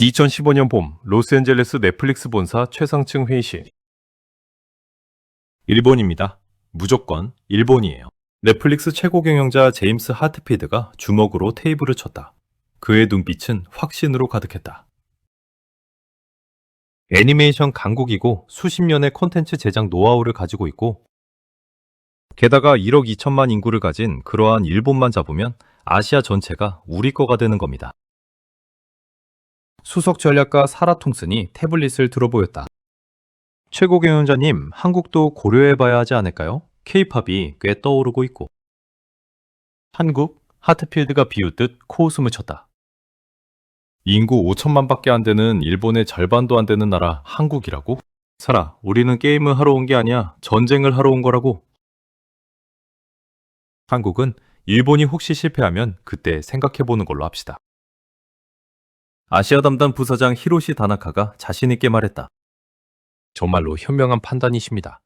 2015년 봄 로스앤젤레스 넷플릭스 본사 최상층 회의실. 일본입니다. 무조건 일본이에요. 넷플릭스 최고 경영자 제임스 하트피드가 주먹으로 테이블을 쳤다. 그의 눈빛은 확신으로 가득했다. 애니메이션 강국이고 수십 년의 콘텐츠 제작 노하우를 가지고 있고, 게다가 1억 2천만 인구를 가진 그러한 일본만 잡으면 아시아 전체가 우리 거가 되는 겁니다. 수석 전략가 사라 통슨이 태블릿을 들어보였다. 최고 경영자님, 한국도 고려해봐야 하지 않을까요? K-팝이 꽤 떠오르고 있고. 한국? 하트필드가 비웃듯 코웃음을 쳤다. 인구 5천만 밖에 안 되는 일본의 절반도 안 되는 나라 한국이라고? 사라, 우리는 게임을 하러 온 게 아니야. 전쟁을 하러 온 거라고. 한국은 일본이 혹시 실패하면 그때 생각해보는 걸로 합시다. 아시아 담당 부사장 히로시 다나카가 자신있게 말했다. 정말로 현명한 판단이십니다.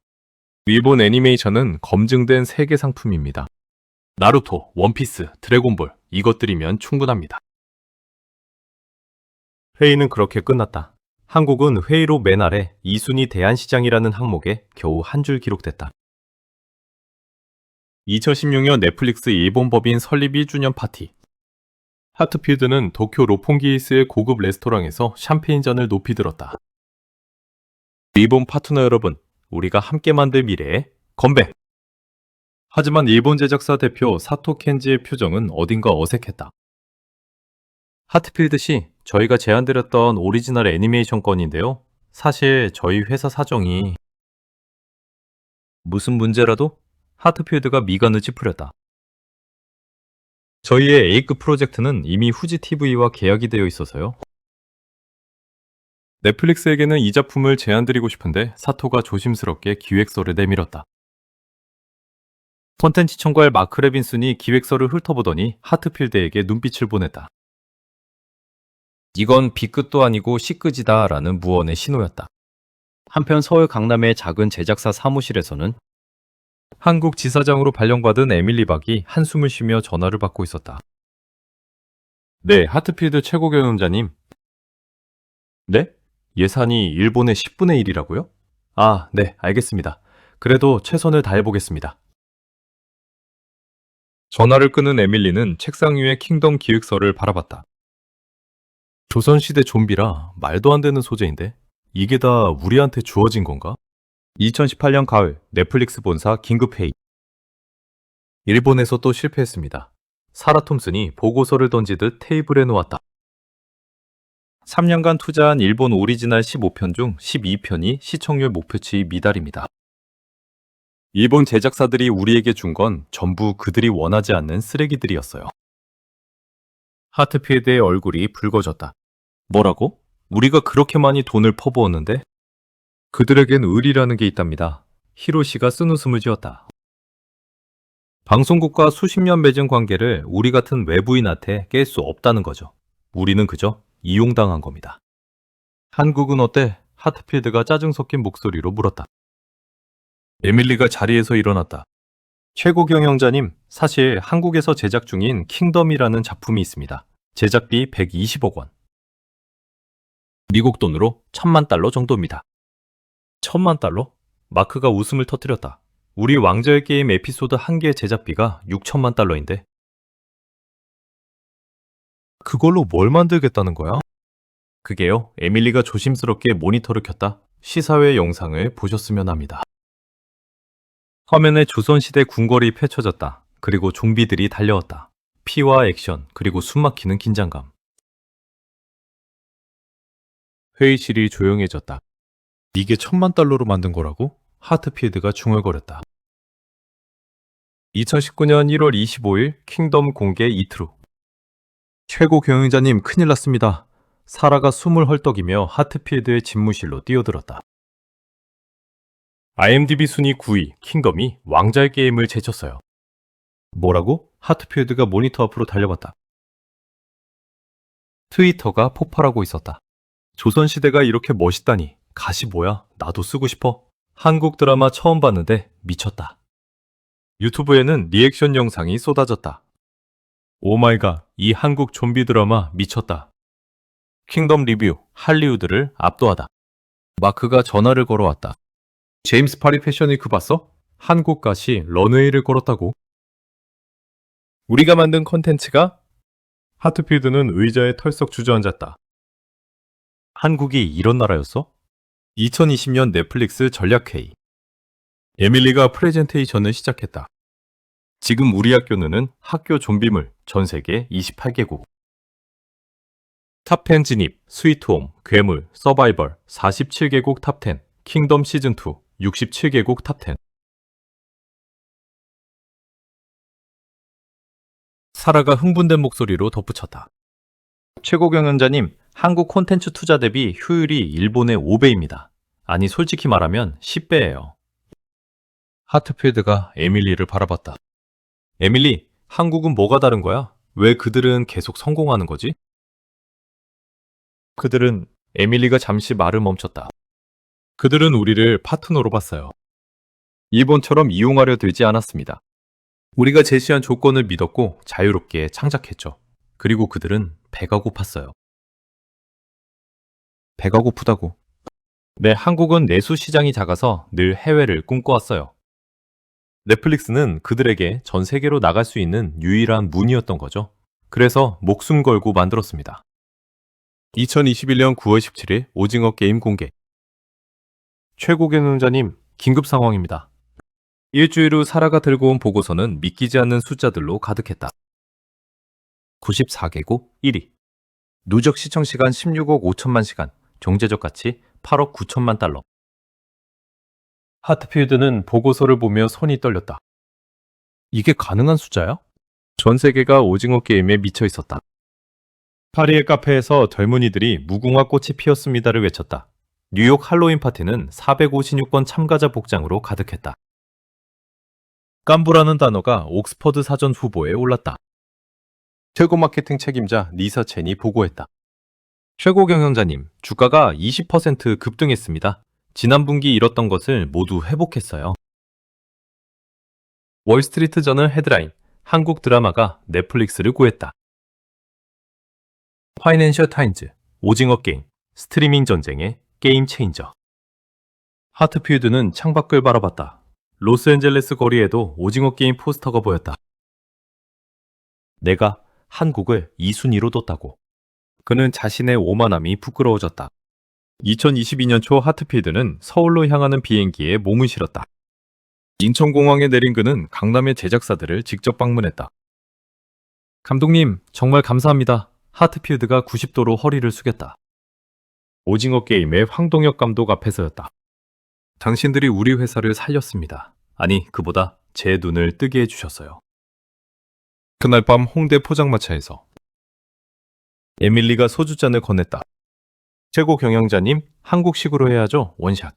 일본 애니메이션은 검증된 세계 상품입니다. 나루토, 원피스, 드래곤볼, 이것들이면 충분합니다. 회의는 그렇게 끝났다. 한국은 회의로 맨 아래 2순위 대한시장이라는 항목에 겨우 한 줄 기록됐다. 2016년 넷플릭스 일본 법인 설립 1주년 파티. 하트필드는 도쿄 로폰기에스의 고급 레스토랑에서 샴페인잔을 높이 들었다. 일본 파트너 여러분, 우리가 함께 만들 미래에 건배! 하지만 일본 제작사 대표 사토 켄지의 표정은 어딘가 어색했다. 하트필드 씨, 저희가 제안드렸던 오리지널 애니메이션 건인데요. 사실 저희 회사 사정이... 무슨 문제라도? 하트필드가 미간을 찌푸렸다. 저희의 A급 프로젝트는 이미 후지 TV와 계약이 되어 있어서요. 넷플릭스에게는 이 작품을 제안드리고 싶은데 사토가 조심스럽게 기획서를 내밀었다. 콘텐츠 총괄 마크 레빈슨이 기획서를 훑어보더니 하트필드에게 눈빛을 보냈다. 이건 B급도 아니고 C급이다 라는 무언의 신호였다. 한편 서울 강남의 작은 제작사 사무실에서는 한국 지사장으로 발령받은 에밀리 박이 한숨을 쉬며 전화를 받고 있었다. 네, 하트필드 최고 경영자님. 네? 예산이 일본의 10분의 1이라고요? 아, 네, 알겠습니다. 그래도 최선을 다해보겠습니다. 전화를 끊은 에밀리는 책상 위에 킹덤 기획서를 바라봤다. 조선시대 좀비라 말도 안 되는 소재인데 이게 다 우리한테 주어진 건가? 2018년 가을 넷플릭스 본사 긴급회의. 일본에서 또 실패했습니다. 사라 톰슨이 보고서를 던지듯 테이블에 놓았다. 3년간 투자한 일본 오리지널 15편 중 12편이 시청률 목표치 미달입니다. 일본 제작사들이 우리에게 준 건 전부 그들이 원하지 않는 쓰레기들이었어요. 하트필드의 얼굴이 붉어졌다. 뭐라고? 우리가 그렇게 많이 돈을 퍼부었는데? 그들에겐 의리라는 게 있답니다. 히로시가 쓴웃음을 지었다. 방송국과 수십 년 맺은 관계를 우리 같은 외부인한테 깰 수 없다는 거죠. 우리는 그저 이용당한 겁니다. 한국은 어때? 하트필드가 짜증 섞인 목소리로 물었다. 에밀리가 자리에서 일어났다. 최고 경영자님, 사실 한국에서 제작 중인 킹덤이라는 작품이 있습니다. 제작비 120억 원. 미국 돈으로 1,000만 달러 정도입니다. 1,000만 달러? 마크가 웃음을 터뜨렸다. 우리 왕좌의 게임 에피소드 1개 제작비가 6천만 달러인데. 그걸로 뭘 만들겠다는 거야? 그게요, 에밀리가 조심스럽게 모니터를 켰다. 시사회 영상을 보셨으면 합니다. 화면에 조선시대 궁궐이 펼쳐졌다. 그리고 좀비들이 달려왔다. 피와 액션, 그리고 숨막히는 긴장감. 회의실이 조용해졌다. 이게 1,000만 달러로 만든 거라고? 하트필드가 중얼거렸다. 2019년 1월 25일 킹덤 공개 이틀 후. 최고 경영자님, 큰일 났습니다. 사라가 숨을 헐떡이며 하트필드의 집무실로 뛰어들었다. IMDb 순위 9위 킹덤이 왕자의 게임을 제쳤어요. 뭐라고? 하트필드가 모니터 앞으로 달려봤다. 트위터가 폭발하고 있었다. 조선시대가 이렇게 멋있다니. 갓이 뭐야? 나도 쓰고 싶어. 한국 드라마 처음 봤는데 미쳤다. 유튜브에는 리액션 영상이 쏟아졌다. 오마이갓, 이 한국 좀비 드라마 미쳤다. 킹덤 리뷰, 할리우드를 압도하다. 마크가 전화를 걸어왔다. 제임스 파리 패션위크 봤어? 한국 가시 런웨이를 걸었다고. 우리가 만든 컨텐츠가 하트필드는 의자에 털썩 주저앉았다. 한국이 이런 나라였어? 2020년 넷플릭스 전략회의. 에밀리가 프레젠테이션을 시작했다. 지금 우리 학교는 학교 좀비물 전 세계 28개국. 탑10 진입, 스위트홈, 괴물, 서바이벌 47개국 탑10, 킹덤 시즌2 67개국 탑10. 사라가 흥분된 목소리로 덧붙였다. 최고 경영자님, 한국 콘텐츠 투자 대비 효율이 일본의 5배입니다. 아니 솔직히 말하면 10배예요. 하트필드가 에밀리를 바라봤다. 에밀리, 한국은 뭐가 다른 거야? 왜 그들은 계속 성공하는 거지? 에밀리가 잠시 말을 멈췄다. 그들은 우리를 파트너로 봤어요. 일본처럼 이용하려 들지 않았습니다. 우리가 제시한 조건을 믿었고 자유롭게 창작했죠. 그리고 그들은 배가 고팠어요. 배가 고프다고. 네, 한국은 내수 시장이 작아서 늘 해외를 꿈꿔왔어요. 넷플릭스는 그들에게 전 세계로 나갈 수 있는 유일한 문이었던 거죠. 그래서 목숨 걸고 만들었습니다. 2021년 9월 17일 오징어 게임 공개. 최고 경영자님, 긴급 상황입니다. 일주일 후 사라가 들고 온 보고서는 믿기지 않는 숫자들로 가득했다. 94개국 1위. 누적 시청 시간 16억 5천만 시간, 경제적 가치 8억 9천만 달러. 하트필드는 보고서를 보며 손이 떨렸다. 이게 가능한 숫자야? 전 세계가 오징어 게임에 미쳐 있었다. 파리의 카페에서 젊은이들이 무궁화 꽃이 피었습니다를 외쳤다. 뉴욕 할로윈 파티는 456건 참가자 복장으로 가득했다. 깐부라는 단어가 옥스퍼드 사전 후보에 올랐다. 최고 마케팅 책임자 리사 첸이 보고했다. 최고 경영자님, 주가가 20% 급등했습니다. 지난 분기 잃었던 것을 모두 회복했어요. 월스트리트 저널 헤드라인, 한국 드라마가 넷플릭스를 구했다. 파이낸셜 타임즈, 오징어 게임, 스트리밍 전쟁의 게임 체인저. 하트필드는 창밖을 바라봤다. 로스앤젤레스 거리에도 오징어 게임 포스터가 보였다. 내가 한국을 2순위로 뒀다고. 그는 자신의 오만함이 부끄러워졌다. 2022년 초 하트필드는 서울로 향하는 비행기에 몸을 실었다. 인천공항에 내린 그는 강남의 제작사들을 직접 방문했다. 감독님, 정말 감사합니다. 하트필드가 90도로 허리를 숙였다. 오징어 게임의 황동혁 감독 앞에서였다. 당신들이 우리 회사를 살렸습니다. 아니, 그보다 제 눈을 뜨게 해주셨어요. 그날 밤 홍대 포장마차에서 에밀리가 소주잔을 건넸다. 최고 경영자님, 한국식으로 해야죠, 원샷.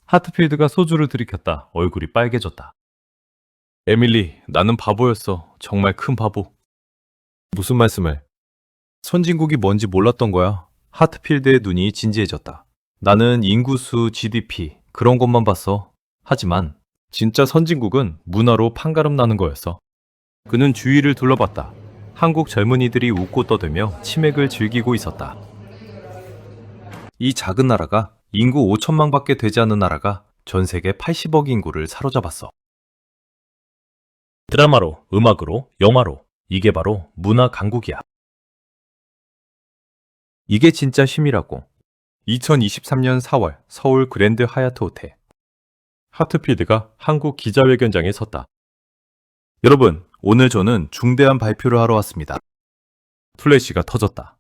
하트필드가 소주를 들이켰다. 얼굴이 빨개졌다. 에밀리, 나는 바보였어. 정말 큰 바보. 무슨 말씀을? 선진국이 뭔지 몰랐던 거야. 하트필드의 눈이 진지해졌다. 나는 인구수, GDP, 그런 것만 봤어. 하지만 진짜 선진국은 문화로 판가름 나는 거였어. 그는 주위를 둘러봤다. 한국 젊은이들이 웃고 떠들며 치맥을 즐기고 있었다. 이 작은 나라가, 인구 5천만 밖에 되지 않는 나라가 전 세계 80억 인구를 사로잡았어. 드라마로, 음악으로, 영화로. 이게 바로 문화 강국이야. 이게 진짜 힘이라고. 2023년 4월 서울 그랜드 하얏트 호텔. 하트필드가 한국 기자회견장에 섰다. 여러분, 오늘 저는 중대한 발표를 하러 왔습니다. 플래시가 터졌다.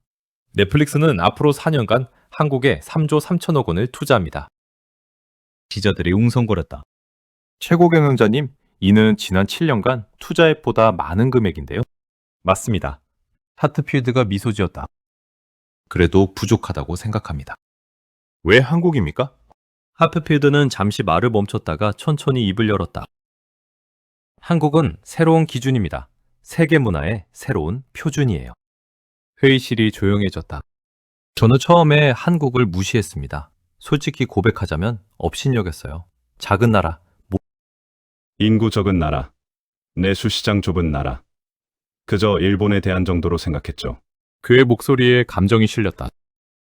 넷플릭스는 앞으로 4년간 한국에 3조 3천억 원을 투자합니다. 기자들이 웅성거렸다. 최고 경영자님, 이는 지난 7년간 투자액보다 많은 금액인데요. 맞습니다. 하트필드가 미소 지었다. 그래도 부족하다고 생각합니다. 왜 한국입니까? 하트필드는 잠시 말을 멈췄다가 천천히 입을 열었다. 한국은 새로운 기준입니다. 세계 문화의 새로운 표준이에요. 회의실이 조용해졌다. 저는 처음에 한국을 무시했습니다. 솔직히 고백하자면 업신여겼어요. 작은 나라, 인구 적은 나라, 내수시장 좁은 나라. 그저 일본에 대한 정도로 생각했죠. 그의 목소리에 감정이 실렸다.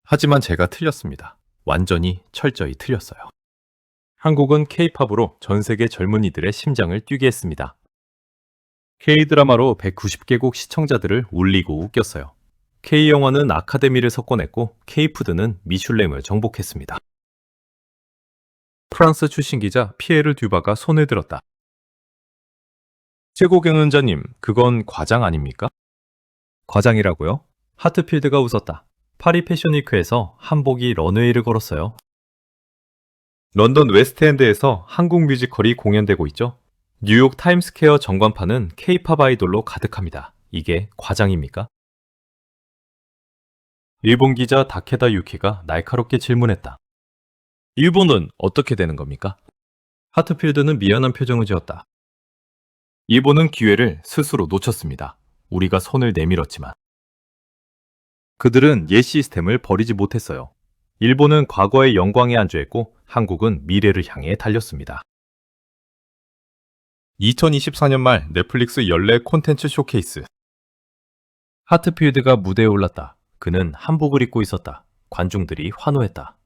하지만 제가 틀렸습니다. 완전히 철저히 틀렸어요. 한국은 K-팝으로 전 세계 젊은이들의 심장을 뛰게 했습니다. K-드라마로 190개국 시청자들을 울리고 웃겼어요. K-영화는 아카데미를 석권했고 K-푸드는 미슐랭을 정복했습니다. 프랑스 출신 기자 피에르 듀바가 손을 들었다. 최고 경영자님, 그건 과장 아닙니까? 과장이라고요? 하트필드가 웃었다. 파리 패션위크에서 한복이 런웨이를 걸었어요. 런던 웨스트엔드에서 한국 뮤지컬이 공연되고 있죠. 뉴욕 타임스퀘어 전광판은 K-팝 아이돌로 가득합니다. 이게 과장입니까? 일본 기자 다케다 유키가 날카롭게 질문했다. 일본은 어떻게 되는 겁니까? 하트필드는 미안한 표정을 지었다. 일본은 기회를 스스로 놓쳤습니다. 우리가 손을 내밀었지만. 그들은 옛 시스템을 버리지 못했어요. 일본은 과거의 영광에 안주했고 한국은 미래를 향해 달렸습니다. 2024년 말 넷플릭스 연례 콘텐츠 쇼케이스. 하트필드가 무대에 올랐다. 그는 한복을 입고 있었다. 관중들이 환호했다.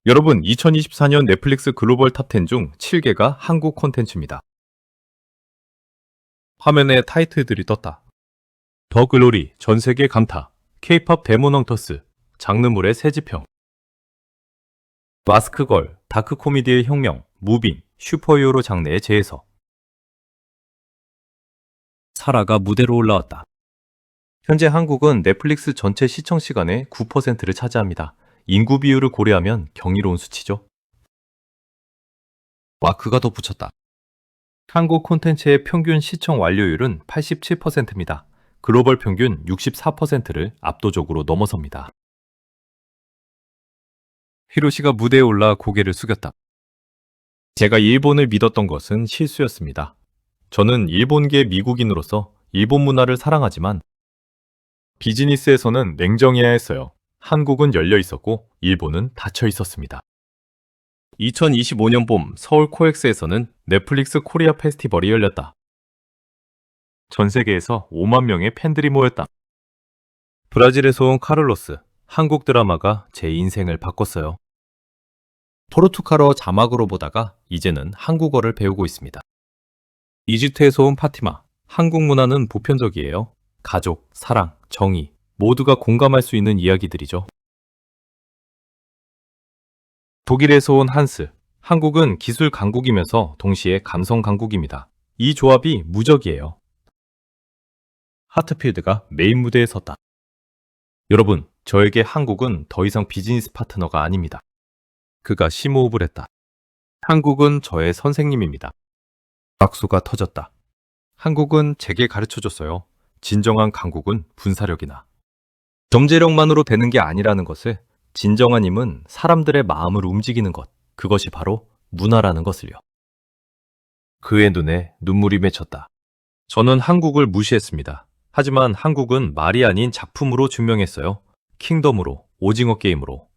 여러분, 2024년 넷플릭스 글로벌 탑10 중 7개가 한국 콘텐츠입니다. 화면에 타이틀들이 떴다. 더 글로리, 전세계 강타, K-팝 데몬 헌터스, 장르물의 새지평, 마스크걸, 다크 코미디의 혁명, 무빙, 슈퍼히어로 장르의 재해석. 사라가 무대로 올라왔다. 현재 한국은 넷플릭스 전체 시청 시간의 9%를 차지합니다. 인구 비율을 고려하면 경이로운 수치죠. 마크가 덧붙였다. 한국 콘텐츠의 평균 시청 완료율은 87%입니다. 글로벌 평균 64%를 압도적으로 넘어섭니다. 히로시가 무대에 올라 고개를 숙였다. 제가 일본을 믿었던 것은 실수였습니다. 저는 일본계 미국인으로서 일본 문화를 사랑하지만 비즈니스에서는 냉정해야 했어요. 한국은 열려 있었고 일본은 닫혀 있었습니다. 2025년 봄 서울 코엑스에서는 넷플릭스 코리아 페스티벌이 열렸다. 전 세계에서 5만 명의 팬들이 모였다. 브라질에서 온 카를로스, 한국 드라마가 제 인생을 바꿨어요. 포르투갈어 자막으로 보다가 이제는 한국어를 배우고 있습니다. 이집트에서 온 파티마, 한국 문화는 보편적이에요. 가족, 사랑, 정의, 모두가 공감할 수 있는 이야기들이죠. 독일에서 온 한스, 한국은 기술 강국이면서 동시에 감성 강국입니다. 이 조합이 무적이에요. 하트필드가 메인 무대에 섰다. 여러분, 저에게 한국은 더 이상 비즈니스 파트너가 아닙니다. 그가 심호흡을 했다. 한국은 저의 선생님입니다. 박수가 터졌다. 한국은 제게 가르쳐줬어요. 진정한 강국은 분사력이나 점재력만으로 되는 게 아니라는 것을, 진정한 힘은 사람들의 마음을 움직이는 것, 그것이 바로 문화라는 것을요. 그의 눈에 눈물이 맺혔다. 저는 한국을 무시했습니다. 하지만 한국은 말이 아닌 작품으로 증명했어요. 킹덤으로, 오징어 게임으로.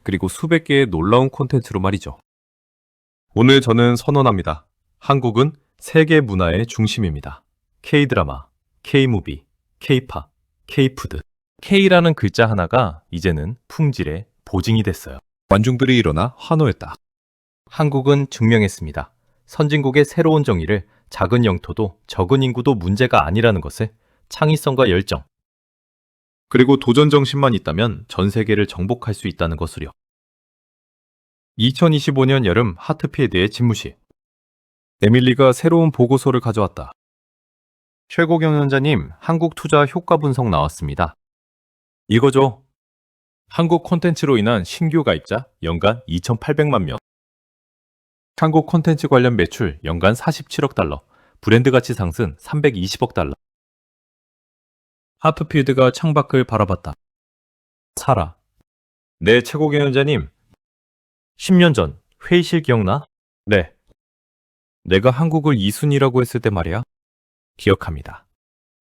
그리고 수백 개의 놀라운 콘텐츠로 말이죠. 오늘 저는 선언합니다. 한국은 세계 문화의 중심입니다. K-드라마, K-무비, K-팝, K-푸드. K라는 글자 하나가 이제는 품질의 보증이 됐어요. 관중들이 일어나 환호했다. 한국은 증명했습니다. 선진국의 새로운 정의를 작은 영토도 적은 인구도 문제가 아니라는 것을, 창의성과 열정, 그리고 도전 정신만 있다면 전 세계를 정복할 수 있다는 것을요. 2025년 여름 하트필드의 집무실. 에밀리가 새로운 보고서를 가져왔다. 최고 경영자님, 한국 투자 효과 분석 나왔습니다. 이거죠. 한국 콘텐츠로 인한 신규 가입자 연간 2,800만 명. 한국 콘텐츠 관련 매출 연간 47억 달러. 브랜드 가치 상승 320억 달러. 하트필드가 창밖을 바라봤다. 사라. 네, 최고 경영자님. 10년 전 회의실 기억나? 네. 내가 한국을 2순위라고 했을 때 말이야. 기억합니다.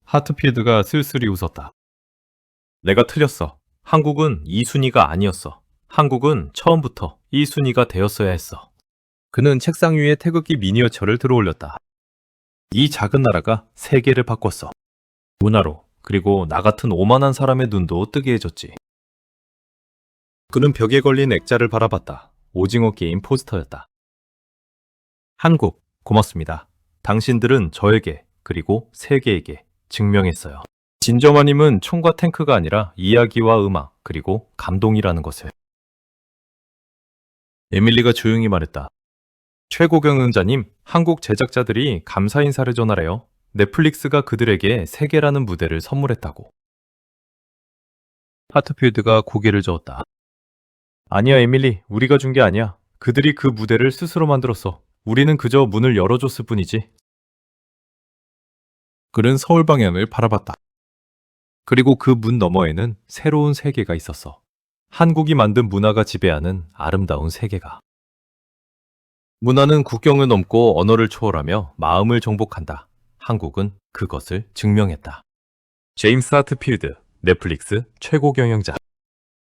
하트필드가 쓸쓸히 웃었다. 내가 틀렸어. 한국은 2순위가 아니었어. 한국은 처음부터 1순위가 되었어야 했어. 그는 책상 위에 태극기 미니어처를 들어올렸다. 이 작은 나라가 세계를 바꿨어. 문화로, 그리고 나 같은 오만한 사람의 눈도 뜨게 해줬지. 그는 벽에 걸린 액자를 바라봤다. 오징어 게임 포스터였다. 한국, 고맙습니다. 당신들은 저에게, 그리고 세계에게 증명했어요. 진정한 힘은 총과 탱크가 아니라 이야기와 음악, 그리고 감동이라는 것을. 에밀리가 조용히 말했다. 최고 경영자님, 한국 제작자들이 감사 인사를 전하래요. 넷플릭스가 그들에게 세계라는 무대를 선물했다고. 하트필드가 고개를 저었다. 아니야, 에밀리. 우리가 준 게 아니야. 그들이 그 무대를 스스로 만들었어. 우리는 그저 문을 열어줬을 뿐이지. 그는 서울 방향을 바라봤다. 그리고 그 문 너머에는 새로운 세계가 있었어. 한국이 만든 문화가 지배하는 아름다운 세계가. 문화는 국경을 넘고 언어를 초월하며 마음을 정복한다. 한국은 그것을 증명했다. 제임스 하트필드, 넷플릭스 최고 경영자.